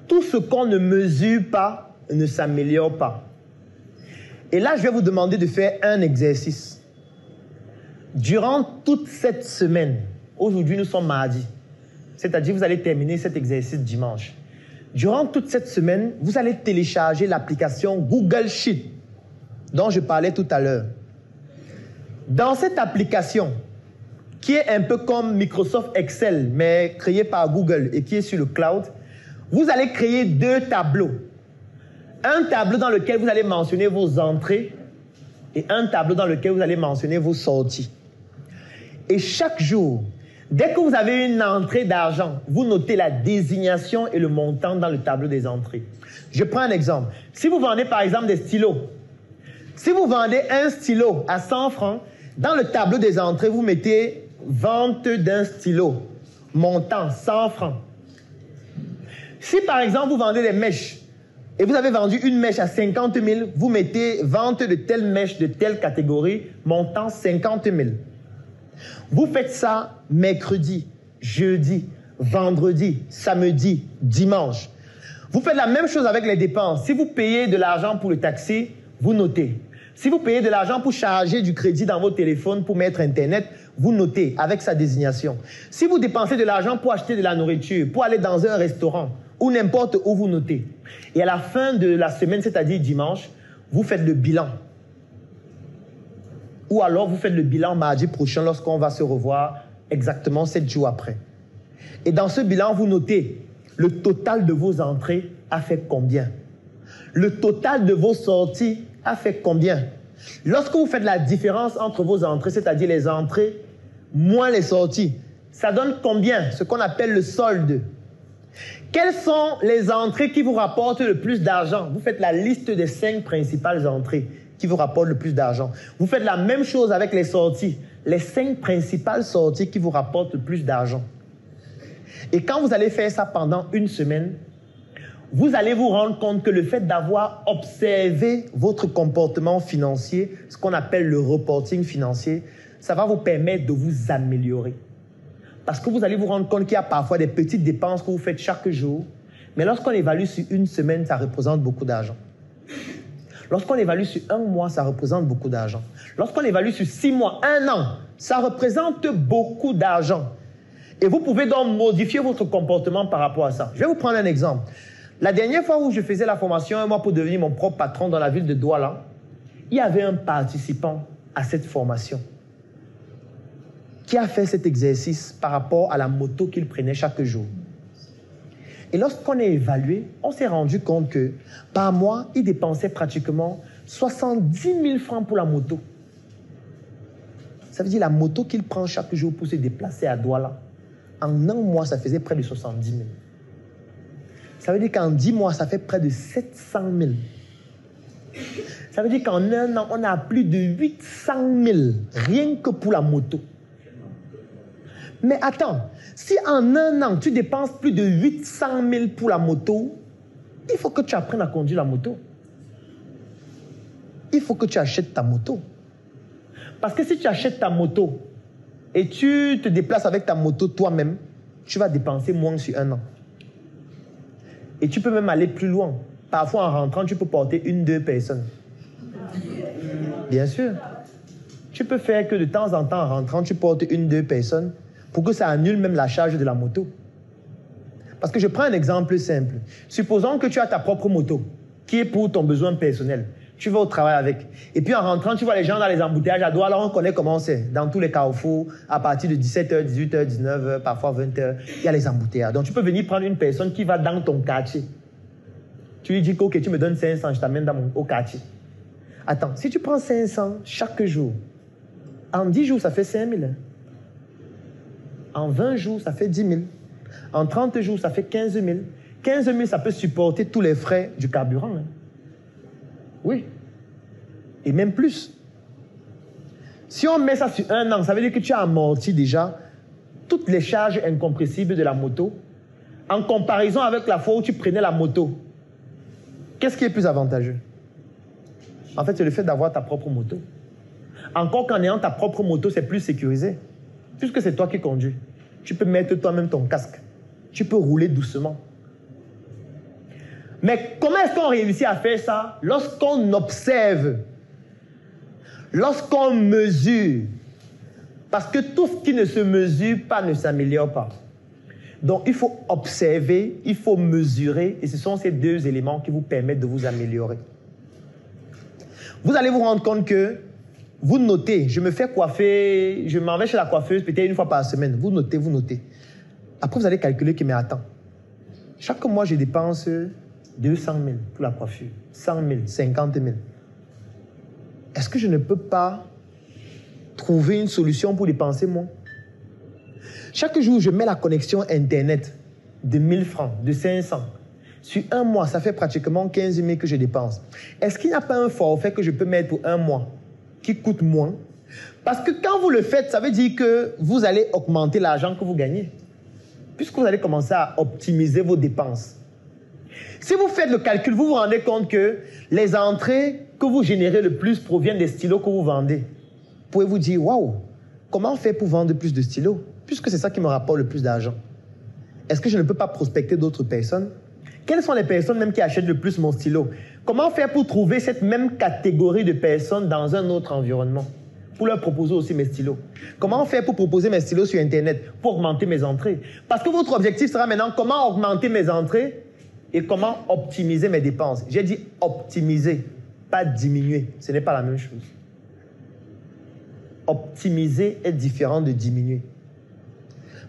Tout ce qu'on ne mesure pas ne s'améliore pas. Et là, je vais vous demander de faire un exercice. Durant toute cette semaine, aujourd'hui nous sommes mardi, c'est-à-dire vous allez terminer cet exercice dimanche. Durant toute cette semaine, vous allez télécharger l'application Google Sheet dont je parlais tout à l'heure. Dans cette application, qui est un peu comme Microsoft Excel, mais créée par Google et qui est sur le cloud, vous allez créer 2 tableaux. Un tableau dans lequel vous allez mentionner vos entrées et un tableau dans lequel vous allez mentionner vos sorties. Et chaque jour, dès que vous avez une entrée d'argent, vous notez la désignation et le montant dans le tableau des entrées. Je prends un exemple. Si vous vendez par exemple des stylos, si vous vendez un stylo à 100 francs, dans le tableau des entrées, vous mettez vente d'un stylo, montant 100 francs. Si par exemple vous vendez des mèches et vous avez vendu une mèche à 50 000, vous mettez vente de telle mèche de telle catégorie, montant 50 000. Vous faites ça mercredi, jeudi, vendredi, samedi, dimanche. Vous faites la même chose avec les dépenses. Si vous payez de l'argent pour le taxi, vous notez. Si vous payez de l'argent pour charger du crédit dans votre téléphone pour mettre Internet, vous notez avec sa désignation. Si vous dépensez de l'argent pour acheter de la nourriture, pour aller dans un restaurant ou n'importe où, vous notez. Et à la fin de la semaine, c'est-à-dire dimanche, vous faites le bilan. Ou alors vous faites le bilan mardi prochain lorsqu'on va se revoir exactement 7 jours après. Et dans ce bilan, vous notez le total de vos entrées a fait combien? Le total de vos sorties a fait combien? Lorsque vous faites la différence entre vos entrées, c'est-à-dire les entrées moins les sorties, ça donne combien? Ce qu'on appelle le solde. Quelles sont les entrées qui vous rapportent le plus d'argent? Vous faites la liste des 5 principales entrées qui vous rapportent le plus d'argent. Vous faites la même chose avec les sorties. Les 5 principales sorties qui vous rapportent le plus d'argent. Et quand vous allez faire ça pendant une semaine, vous allez vous rendre compte que le fait d'avoir observé votre comportement financier, ce qu'on appelle le reporting financier, ça va vous permettre de vous améliorer. Parce que vous allez vous rendre compte qu'il y a parfois des petites dépenses que vous faites chaque jour, mais lorsqu'on évalue sur une semaine, ça représente beaucoup d'argent. Lorsqu'on évalue sur un mois, ça représente beaucoup d'argent. Lorsqu'on évalue sur 6 mois, 1 an, ça représente beaucoup d'argent. Et vous pouvez donc modifier votre comportement par rapport à ça. Je vais vous prendre un exemple. La dernière fois où je faisais la formation, 1 mois pour devenir mon propre patron dans la ville de Douala, il y avait un participant à cette formation qui a fait cet exercice par rapport à la moto qu'il prenait chaque jour. Et lorsqu'on a évalué, on s'est rendu compte que par mois, il dépensait pratiquement 70 000 francs pour la moto. Ça veut dire la moto qu'il prend chaque jour pour se déplacer à Douala. En 1 mois, ça faisait près de 70 000. Ça veut dire qu'en 10 mois, ça fait près de 700 000. Ça veut dire qu'en 1 an, on a plus de 800 000 rien que pour la moto. Mais attends, si en 1 an, tu dépenses plus de 800 000 pour la moto, il faut que tu apprennes à conduire la moto. Il faut que tu achètes ta moto. Parce que si tu achètes ta moto et tu te déplaces avec ta moto toi-même, tu vas dépenser moins sur 1 an. Et tu peux même aller plus loin. Parfois, en rentrant, tu peux porter 1-2 personnes. Bien sûr. Tu peux faire que de temps en temps, en rentrant, tu portes 1-2 personnes pour que ça annule même la charge de la moto. Parce que je prends un exemple simple. Supposons que tu as ta propre moto, qui est pour ton besoin personnel. Tu vas au travail avec. Et puis en rentrant, tu vois les gens dans les embouteillages à Douala. On connaît comment c'est. Dans tous les carrefours, à partir de 17h, 18h, 19h, parfois 20h, il y a les embouteillages. Donc tu peux venir prendre une personne qui va dans ton quartier. Tu lui dis que okay, tu me donnes 500, je t'amène au quartier. Attends, si tu prends 500 chaque jour, en 10 jours, ça fait 5 000. En 20 jours, ça fait 10 000. En 30 jours, ça fait 15 000. 15 000, ça peut supporter tous les frais du carburant. Hein. Oui. Et même plus. Si on met ça sur 1 an, ça veut dire que tu as amorti déjà toutes les charges incompressibles de la moto en comparaison avec la fois où tu prenais la moto. Qu'est-ce qui est plus avantageux? En fait, c'est le fait d'avoir ta propre moto. Encore qu'en ayant ta propre moto, c'est plus sécurisé. Puisque c'est toi qui conduis. Tu peux mettre toi-même ton casque. Tu peux rouler doucement. Mais comment est-ce qu'on réussit à faire ça? Lorsqu'on observe, lorsqu'on mesure. Parce que tout ce qui ne se mesure pas ne s'améliore pas. Donc, il faut observer, il faut mesurer, et ce sont ces deux éléments qui vous permettent de vous améliorer. Vous allez vous rendre compte que vous notez, je me fais coiffer, je m'en vais chez la coiffeuse peut-être une fois par semaine. Vous notez, vous notez. Après, vous allez calculer que, mais attends, chaque mois, je dépense 200 000 pour la coiffure, 100 000, 50 000. Est-ce que je ne peux pas trouver une solution pour dépenser moins? Chaque jour, je mets la connexion Internet de 1000 francs, de 500. Sur un mois, ça fait pratiquement 15 000 que je dépense. Est-ce qu'il n'y a pas un forfait que je peux mettre pour un mois qui coûte moins? Parce que quand vous le faites, ça veut dire que vous allez augmenter l'argent que vous gagnez. Puisque vous allez commencer à optimiser vos dépenses. Si vous faites le calcul, vous vous rendez compte que les entrées que vous générez le plus proviennent des stylos que vous vendez. Vous pouvez vous dire, waouh, comment faire pour vendre plus de stylos? Puisque c'est ça qui me rapporte le plus d'argent. Est-ce que je ne peux pas prospecter d'autres personnes? Quelles sont les personnes même qui achètent le plus mon stylo? Comment faire pour trouver cette même catégorie de personnes dans un autre environnement? Pour leur proposer aussi mes stylos. Comment faire pour proposer mes stylos sur Internet? Pour augmenter mes entrées. Parce que votre objectif sera maintenant comment augmenter mes entrées et comment optimiser mes dépenses. J'ai dit optimiser, pas diminuer. Ce n'est pas la même chose. Optimiser est différent de diminuer.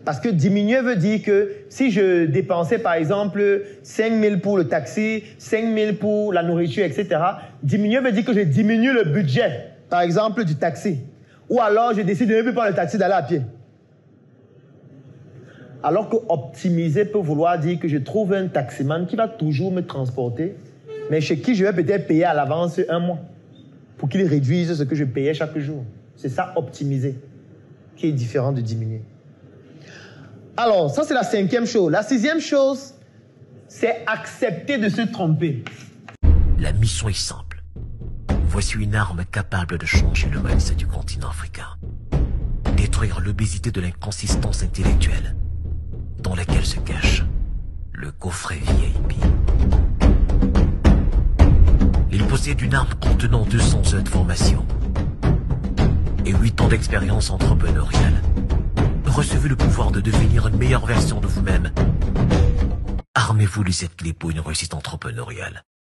Parce que diminuer veut dire que si je dépensais par exemple 5 000 pour le taxi, 5 000 pour la nourriture, etc. Diminuer veut dire que je diminue le budget, par exemple du taxi. Ou alors je décide de ne plus prendre le taxi, d'aller à pied. Alors que optimiser peut vouloir dire que je trouve un taximan qui va toujours me transporter, mais chez qui je vais peut-être payer à l'avance un mois pour qu'il réduise ce que je payais chaque jour. C'est ça, optimiser, qui est différent de diminuer. Alors, ça c'est la 5e chose. La 6e chose, c'est accepter de se tromper. La mission est simple. Voici une arme capable de changer le mindset du continent africain. Détruire l'obésité de l'inconsistance intellectuelle dans laquelle se cache le coffret VIP. Il possède une arme contenant 200 heures de formation et 8 ans d'expérience entrepreneuriale. Recevez le pouvoir de devenir une meilleure version de vous-même. Armez-vous de cette clé pour une réussite entrepreneuriale.